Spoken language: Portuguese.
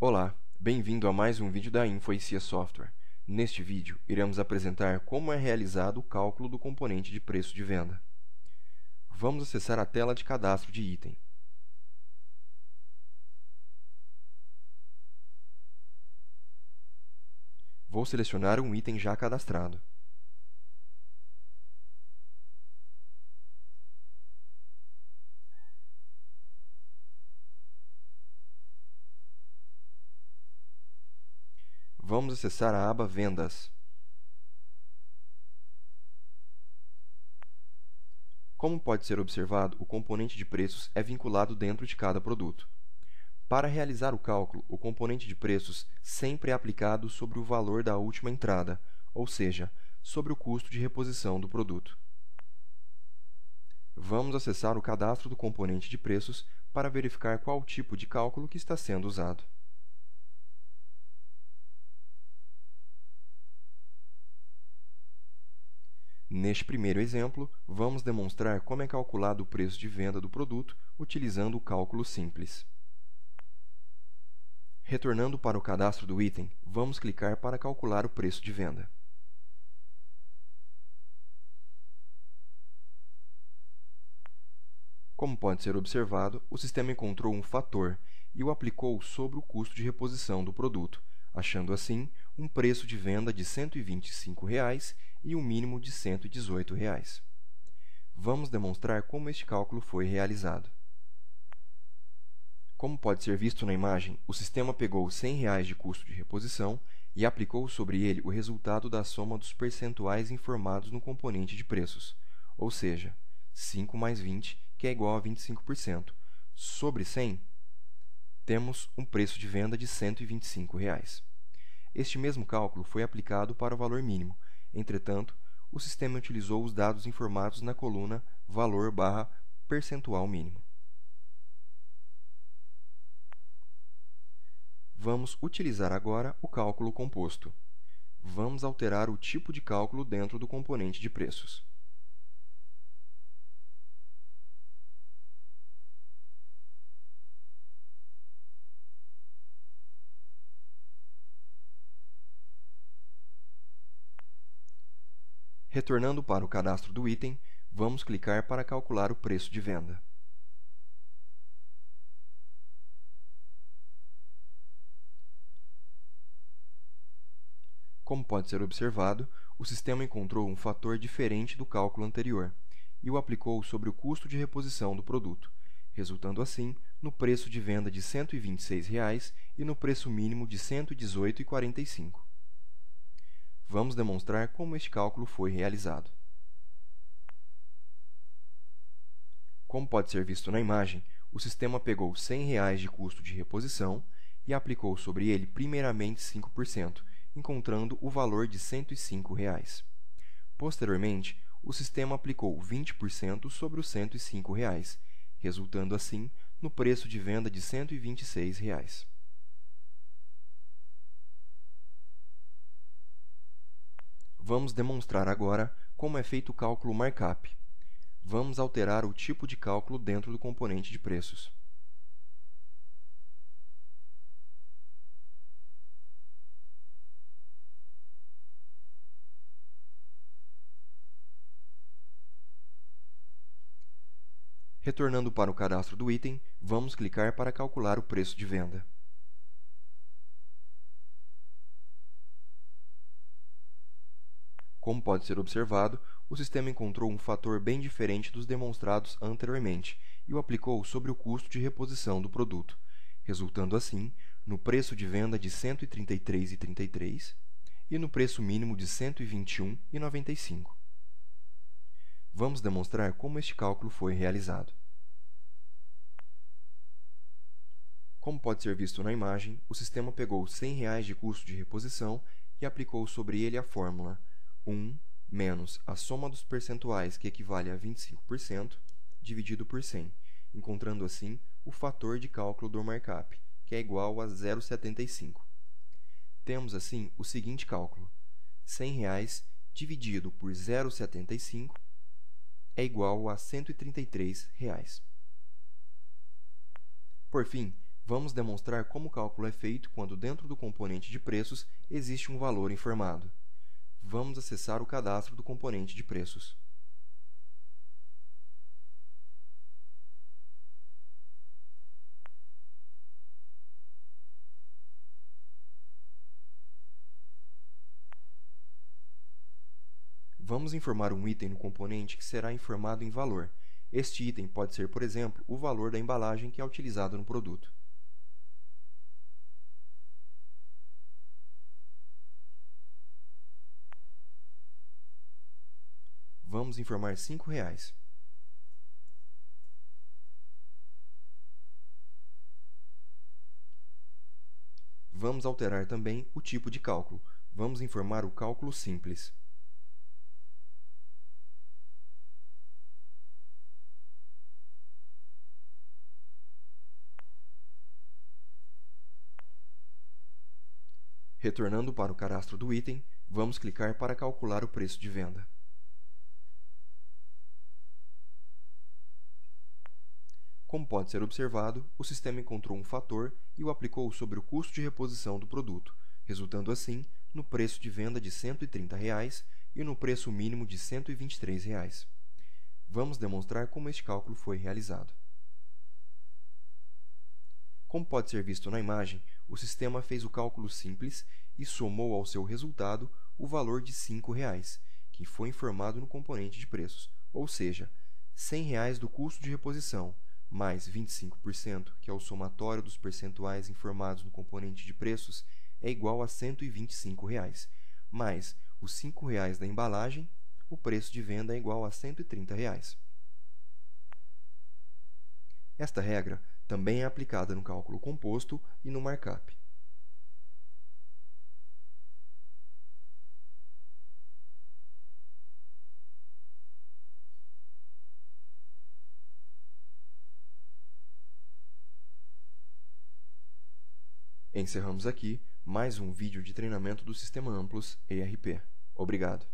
Olá, bem-vindo a mais um vídeo da InfoIC Software. Neste vídeo, iremos apresentar como é realizado o cálculo do componente de preço de venda. Vamos acessar a tela de cadastro de item. Vou selecionar um item já cadastrado. Vamos acessar a aba Vendas. Como pode ser observado, o componente de preços é vinculado dentro de cada produto. Para realizar o cálculo, o componente de preços sempre é aplicado sobre o valor da última entrada, ou seja, sobre o custo de reposição do produto. Vamos acessar o cadastro do componente de preços para verificar qual tipo de cálculo que está sendo usado. Neste primeiro exemplo, vamos demonstrar como é calculado o preço de venda do produto utilizando o cálculo simples. Retornando para o cadastro do item, vamos clicar para calcular o preço de venda. Como pode ser observado, o sistema encontrou um fator e o aplicou sobre o custo de reposição do produto, achando assim um preço de venda de R$ 125,00 e um mínimo de R$ 118,00. Vamos demonstrar como este cálculo foi realizado. Como pode ser visto na imagem, o sistema pegou R$ 100,00 de custo de reposição e aplicou sobre ele o resultado da soma dos percentuais informados no componente de preços, ou seja, 5 mais 20, que é igual a 25%. Sobre 100, temos um preço de venda de R$ 125,00. Este mesmo cálculo foi aplicado para o valor mínimo. Entretanto, o sistema utilizou os dados informados na coluna valor/percentual mínimo. Vamos utilizar agora o cálculo composto. Vamos alterar o tipo de cálculo dentro do componente de preços. Retornando para o cadastro do item, vamos clicar para calcular o preço de venda. Como pode ser observado, o sistema encontrou um fator diferente do cálculo anterior e o aplicou sobre o custo de reposição do produto, resultando assim no preço de venda de R$ 126,00 e no preço mínimo de R$ 118,45. Vamos demonstrar como este cálculo foi realizado. Como pode ser visto na imagem, o sistema pegou R$ 100,00 de custo de reposição e aplicou sobre ele primeiramente 5%, encontrando o valor de R$ 105,00. Posteriormente, o sistema aplicou 20% sobre os R$ 105,00, resultando assim no preço de venda de R$ 126,00. Vamos demonstrar agora como é feito o cálculo markup. Vamos alterar o tipo de cálculo dentro do componente de preços. Retornando para o cadastro do item, vamos clicar para calcular o preço de venda. Como pode ser observado, o sistema encontrou um fator bem diferente dos demonstrados anteriormente e o aplicou sobre o custo de reposição do produto, resultando assim no preço de venda de R$ 133,33 e no preço mínimo de R$ 121,95. Vamos demonstrar como este cálculo foi realizado. Como pode ser visto na imagem, o sistema pegou R$ 100,00 de custo de reposição e aplicou sobre ele a fórmula 1 menos a soma dos percentuais, que equivale a 25%, dividido por 100, encontrando assim o fator de cálculo do markup, que é igual a 0,75. Temos assim o seguinte cálculo: R$ 100,00 dividido por 0,75 é igual a R$ 133,00. Por fim, Vamos demonstrar como o cálculo é feito quando dentro do componente de preços existe um valor informado. Vamos acessar o cadastro do componente de preços. Vamos informar um item no componente que será informado em valor. Este item pode ser, por exemplo, o valor da embalagem que é utilizado no produto. Vamos informar R$ 5,00. Vamos alterar também o tipo de cálculo. Vamos informar o cálculo simples. Retornando para o cadastro do item, vamos clicar para calcular o preço de venda. Como pode ser observado, o sistema encontrou um fator e o aplicou sobre o custo de reposição do produto, resultando assim no preço de venda de R$ 130,00 e no preço mínimo de R$ 123,00. Vamos demonstrar como este cálculo foi realizado. Como pode ser visto na imagem, o sistema fez o cálculo simples e somou ao seu resultado o valor de R$ 5,00, que foi informado no componente de preços, ou seja, R$ 100,00 do custo de reposição, mais 25%, que é o somatório dos percentuais informados no componente de preços, é igual a R$ 125,00, mais os R$ 5,00 da embalagem, o preço de venda é igual a R$ 130,00. Esta regra também é aplicada no cálculo composto e no markup. Encerramos aqui mais um vídeo de treinamento do Sistema Amplos ERP. Obrigado.